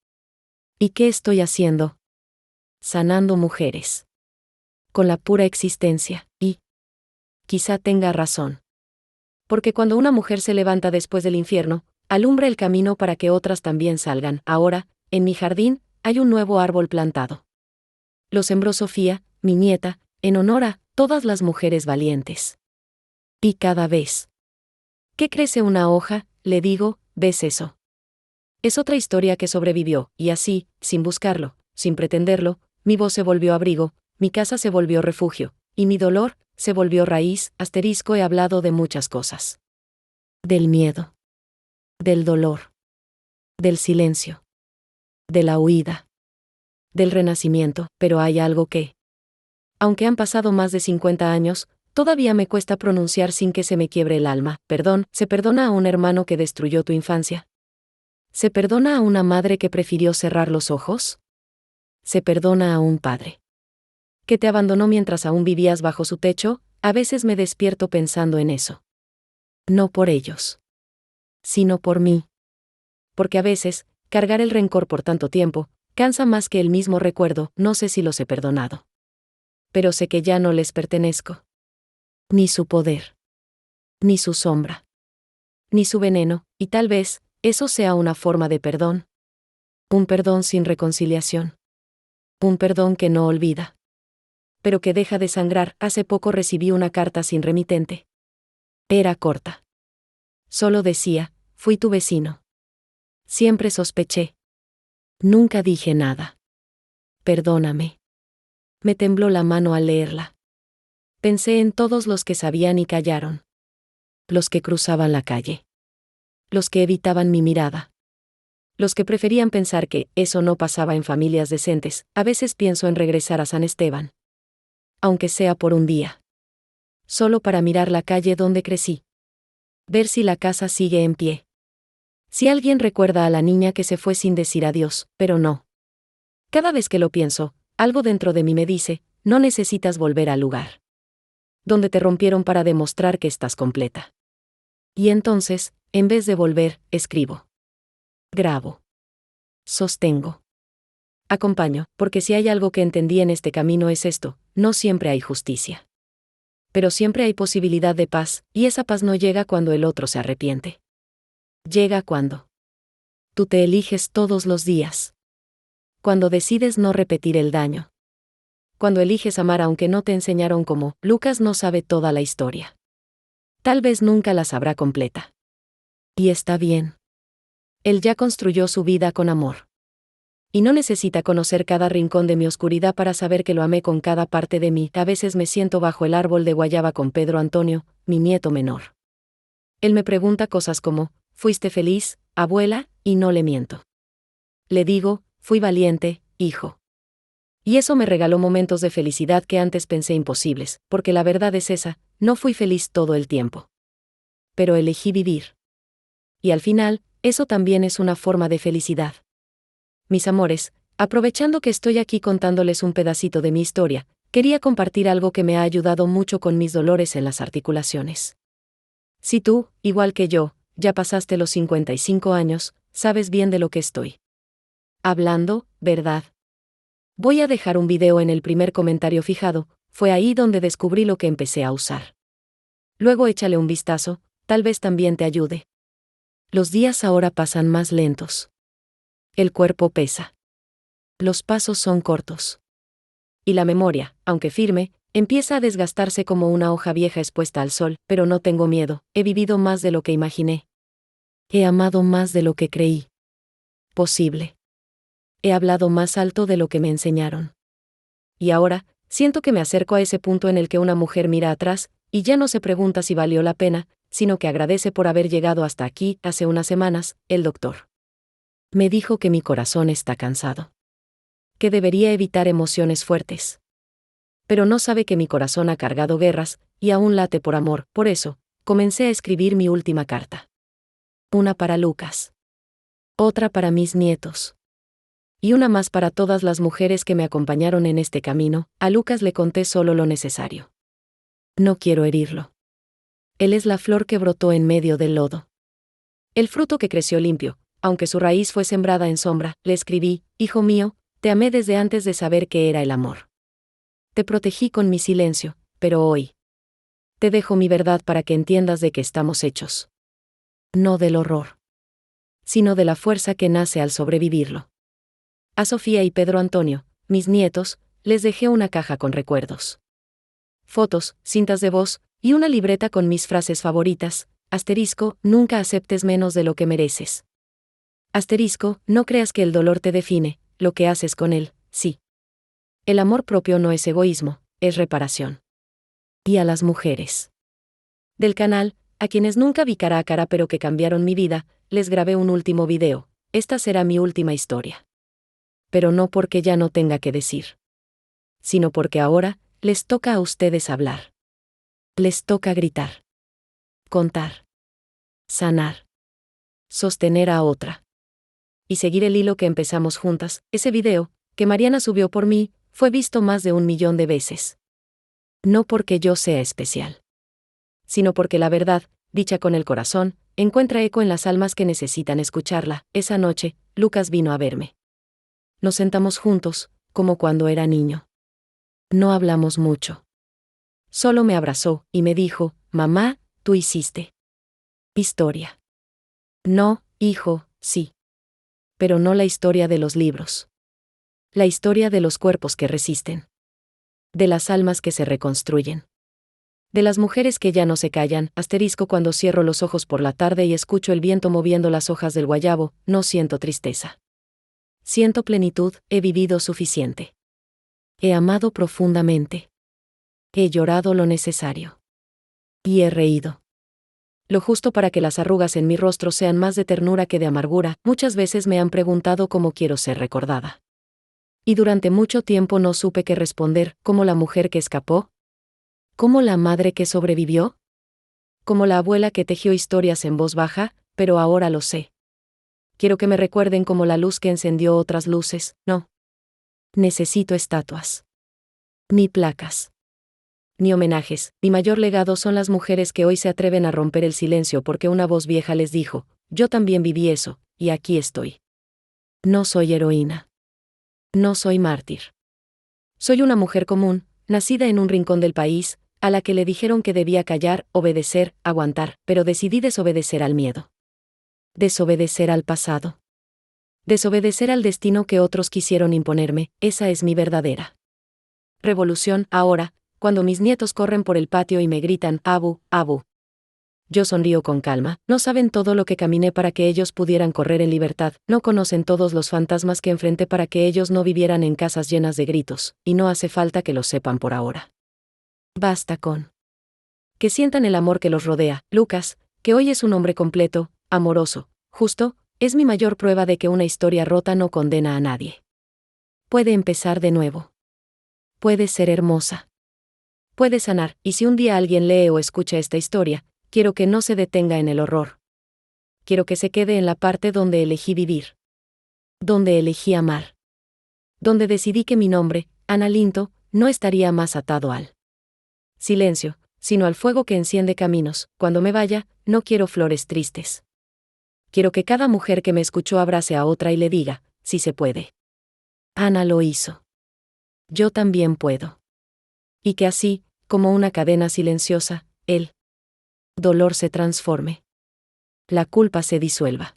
¿Y qué estoy haciendo? Sanando mujeres. Con la pura existencia, y quizá tenga razón. Porque cuando una mujer se levanta después del infierno, alumbra el camino para que otras también salgan. Ahora, en mi jardín, hay un nuevo árbol plantado. Lo sembró Sofía, mi nieta, en honor a todas las mujeres valientes. Y cada vez que crece una hoja, le digo, ¿ves eso? Es otra historia que sobrevivió, y así, sin buscarlo, sin pretenderlo, mi voz se volvió abrigo, mi casa se volvió refugio, y mi dolor se volvió raíz. Asterisco, he hablado de muchas cosas. Del miedo. Del dolor. Del silencio. De la huida. Del renacimiento, pero hay algo que, aunque han pasado más de 50 años, todavía me cuesta pronunciar sin que se me quiebre el alma. Perdón, ¿se perdona a un hermano que destruyó tu infancia? ¿Se perdona a una madre que prefirió cerrar los ojos? ¿Se perdona a un padre que te abandonó mientras aún vivías bajo su techo? A veces me despierto pensando en eso. No por ellos, sino por mí. Porque a veces, cargar el rencor por tanto tiempo, cansa más que el mismo recuerdo. No sé si los he perdonado. Pero sé que ya no les pertenezco. Ni su poder. Ni su sombra. Ni su veneno, y tal vez, eso sea una forma de perdón. Un perdón sin reconciliación. Un perdón que no olvida. Pero que deja de sangrar. Hace poco recibí una carta sin remitente. Era corta. Solo decía, fui tu vecino. Siempre sospeché. Nunca dije nada. Perdóname. Me tembló la mano al leerla. Pensé en todos los que sabían y callaron. Los que cruzaban la calle. Los que evitaban mi mirada. Los que preferían pensar que eso no pasaba en familias decentes. A veces pienso en regresar a San Esteban. Aunque sea por un día. Solo para mirar la calle donde crecí. Ver si la casa sigue en pie. Si alguien recuerda a la niña que se fue sin decir adiós, pero no. Cada vez que lo pienso, algo dentro de mí me dice, no necesitas volver al lugar donde te rompieron para demostrar que estás completa. Y entonces, en vez de volver, escribo. Grabo. Sostengo. Acompaño, porque si hay algo que entendí en este camino es esto, no siempre hay justicia. Pero siempre hay posibilidad de paz, y esa paz no llega cuando el otro se arrepiente. Llega cuando tú te eliges todos los días. Cuando decides no repetir el daño. Cuando eliges amar aunque no te enseñaron cómo. Lucas no sabe toda la historia. Tal vez nunca la sabrá completa. Y está bien. Él ya construyó su vida con amor. Y no necesita conocer cada rincón de mi oscuridad para saber que lo amé con cada parte de mí. A veces me siento bajo el árbol de guayaba con Pedro Antonio, mi nieto menor. Él me pregunta cosas como, ¿fuiste feliz, abuela? Y no le miento. Le digo, fui valiente, hijo. Y eso me regaló momentos de felicidad que antes pensé imposibles, porque la verdad es esa, no fui feliz todo el tiempo. Pero elegí vivir. Y al final, eso también es una forma de felicidad. Mis amores, aprovechando que estoy aquí contándoles un pedacito de mi historia, quería compartir algo que me ha ayudado mucho con mis dolores en las articulaciones. Si tú, igual que yo, ya pasaste los 55 años, sabes bien de lo que estoy hablando, ¿verdad? Voy a dejar un video en el primer comentario fijado, fue ahí donde descubrí lo que empecé a usar. Luego échale un vistazo, tal vez también te ayude. Los días ahora pasan más lentos. El cuerpo pesa. Los pasos son cortos. Y la memoria, aunque firme, empieza a desgastarse como una hoja vieja expuesta al sol, pero no tengo miedo, he vivido más de lo que imaginé. He amado más de lo que creí posible. He hablado más alto de lo que me enseñaron. Y ahora, siento que me acerco a ese punto en el que una mujer mira atrás, y ya no se pregunta si valió la pena, sino que agradece por haber llegado hasta aquí. Hace unas semanas, el doctor me dijo que mi corazón está cansado. Que debería evitar emociones fuertes. Pero no sabe que mi corazón ha cargado guerras, y aún late por amor. Por eso, comencé a escribir mi última carta. Una para Lucas. Otra para mis nietos. Y una más para todas las mujeres que me acompañaron en este camino. A Lucas le conté solo lo necesario. No quiero herirlo. Él es la flor que brotó en medio del lodo. El fruto que creció limpio, aunque su raíz fue sembrada en sombra. Le escribí, hijo mío, te amé desde antes de saber qué era el amor. Te protegí con mi silencio, pero hoy te dejo mi verdad para que entiendas de qué estamos hechos. No del horror, sino de la fuerza que nace al sobrevivirlo. A Sofía y Pedro Antonio, mis nietos, les dejé una caja con recuerdos. Fotos, cintas de voz, y una libreta con mis frases favoritas. Asterisco, nunca aceptes menos de lo que mereces. Asterisco, no creas que el dolor te define, lo que haces con él, sí. El amor propio no es egoísmo, es reparación. Y a las mujeres del canal, a quienes nunca vi cara a cara pero que cambiaron mi vida, les grabé un último video. Esta será mi última historia. Pero no porque ya no tenga que decir, sino porque ahora, les toca a ustedes hablar. Les toca gritar. Contar. Sanar. Sostener a otra. Y seguir el hilo que empezamos juntas. Ese video, que Mariana subió por mí, fue visto más de 1 millón de veces. No porque yo sea especial, sino porque la verdad, dicha con el corazón, encuentra eco en las almas que necesitan escucharla. Esa noche, Lucas vino a verme. Nos sentamos juntos, como cuando era niño. No hablamos mucho. Solo me abrazó y me dijo, mamá, tú hiciste historia. No, hijo, sí. Pero no la historia de los libros. La historia de los cuerpos que resisten. De las almas que se reconstruyen. De las mujeres que ya no se callan, asterisco cuando cierro los ojos por la tarde y escucho el viento moviendo las hojas del guayabo, no siento tristeza. Siento plenitud, he vivido suficiente. He amado profundamente. He llorado lo necesario. Y he reído. Lo justo para que las arrugas en mi rostro sean más de ternura que de amargura. Muchas veces me han preguntado cómo quiero ser recordada. Y durante mucho tiempo no supe qué responder, ¿como la mujer que escapó? ¿Como la madre que sobrevivió? ¿Como la abuela que tejió historias en voz baja? Pero ahora lo sé. Quiero que me recuerden como la luz que encendió otras luces, no. Necesito estatuas. Ni placas. Ni homenajes. Mi mayor legado son las mujeres que hoy se atreven a romper el silencio porque una voz vieja les dijo, yo también viví eso, y aquí estoy. No soy heroína. No soy mártir. Soy una mujer común, nacida en un rincón del país, a la que le dijeron que debía callar, obedecer, aguantar, pero decidí desobedecer al miedo. Desobedecer al pasado. Desobedecer al destino que otros quisieron imponerme, esa es mi verdadera revolución. Ahora, cuando mis nietos corren por el patio y me gritan, Abu, Abu. Yo sonrío con calma, no saben todo lo que caminé para que ellos pudieran correr en libertad, no conocen todos los fantasmas que enfrenté para que ellos no vivieran en casas llenas de gritos, y no hace falta que lo sepan por ahora. Basta con que sientan el amor que los rodea. Lucas, que hoy es un hombre completo, amoroso, justo, es mi mayor prueba de que una historia rota no condena a nadie. Puede empezar de nuevo. Puede ser hermosa. Puede sanar, y si un día alguien lee o escucha esta historia, quiero que no se detenga en el horror. Quiero que se quede en la parte donde elegí vivir. Donde elegí amar. Donde decidí que mi nombre, Ana Linto, no estaría más atado al silencio, sino al fuego que enciende caminos. Cuando me vaya, no quiero flores tristes. Quiero que cada mujer que me escuchó abrace a otra y le diga, sí se puede. Ana lo hizo. Yo también puedo. Y que así, como una cadena silenciosa, el dolor se transforme. La culpa se disuelva.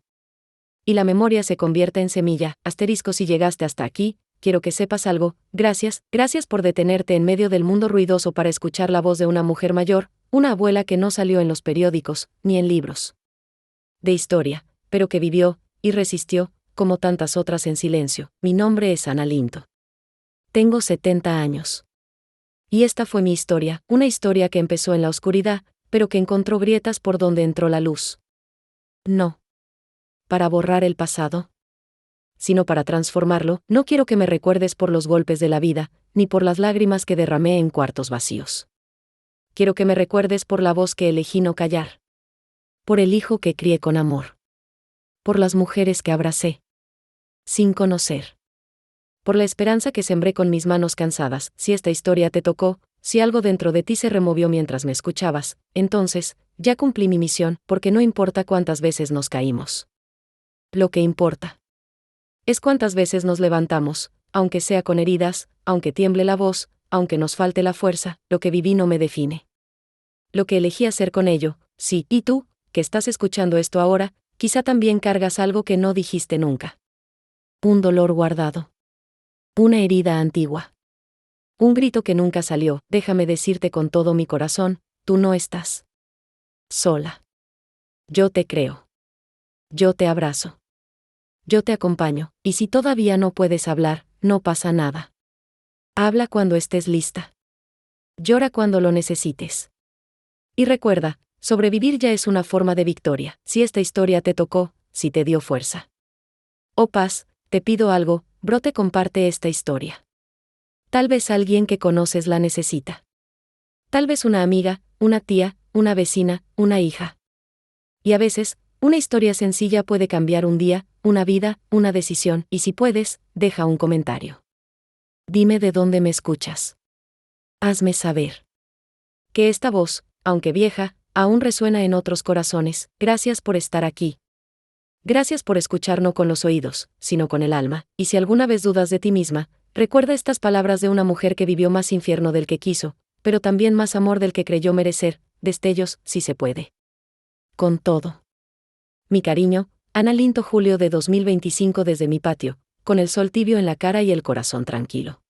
Y la memoria se convierta en semilla. Asterisco, si llegaste hasta aquí, quiero que sepas algo. Gracias por detenerte en medio del mundo ruidoso para escuchar la voz de una mujer mayor, una abuela que no salió en los periódicos, ni en libros de historia, pero que vivió, y resistió, como tantas otras en silencio. Mi nombre es Ana Linto. Tengo 70 años. Y esta fue mi historia, una historia que empezó en la oscuridad, pero que encontró grietas por donde entró la luz. No para borrar el pasado, sino para transformarlo. No quiero que me recuerdes por los golpes de la vida, ni por las lágrimas que derramé en cuartos vacíos. Quiero que me recuerdes por la voz que elegí no callar. Por el hijo que crié con amor. Por las mujeres que abracé sin conocer. Por la esperanza que sembré con mis manos cansadas. Si esta historia te tocó, si algo dentro de ti se removió mientras me escuchabas, entonces, ya cumplí mi misión, porque no importa cuántas veces nos caímos. Lo que importa es cuántas veces nos levantamos, aunque sea con heridas, aunque tiemble la voz, aunque nos falte la fuerza. Lo que viví no me define. Lo que elegí hacer con ello, sí. Y tú, que estás escuchando esto ahora, quizá también cargas algo que no dijiste nunca. Un dolor guardado. Una herida antigua. Un grito que nunca salió. Déjame decirte con todo mi corazón, tú no estás sola. Yo te creo. Yo te abrazo. Yo te acompaño, y si todavía no puedes hablar, no pasa nada. Habla cuando estés lista. Llora cuando lo necesites. Y recuerda, sobrevivir ya es una forma de victoria. Si esta historia te tocó, si te dio fuerza o paz, te pido algo, brote, comparte esta historia. Tal vez alguien que conoces la necesita. Tal vez una amiga, una tía, una vecina, una hija. Y a veces, una historia sencilla puede cambiar un día, una vida, una decisión, y si puedes, deja un comentario. Dime de dónde me escuchas. Hazme saber que esta voz, aunque vieja, aún resuena en otros corazones. Gracias por estar aquí. Gracias por escuchar no con los oídos, sino con el alma, y si alguna vez dudas de ti misma, recuerda estas palabras de una mujer que vivió más infierno del que quiso, pero también más amor del que creyó merecer. Destellos, si se puede. Con todo mi cariño, Ana Linto, julio de 2025, desde mi patio, con el sol tibio en la cara y el corazón tranquilo.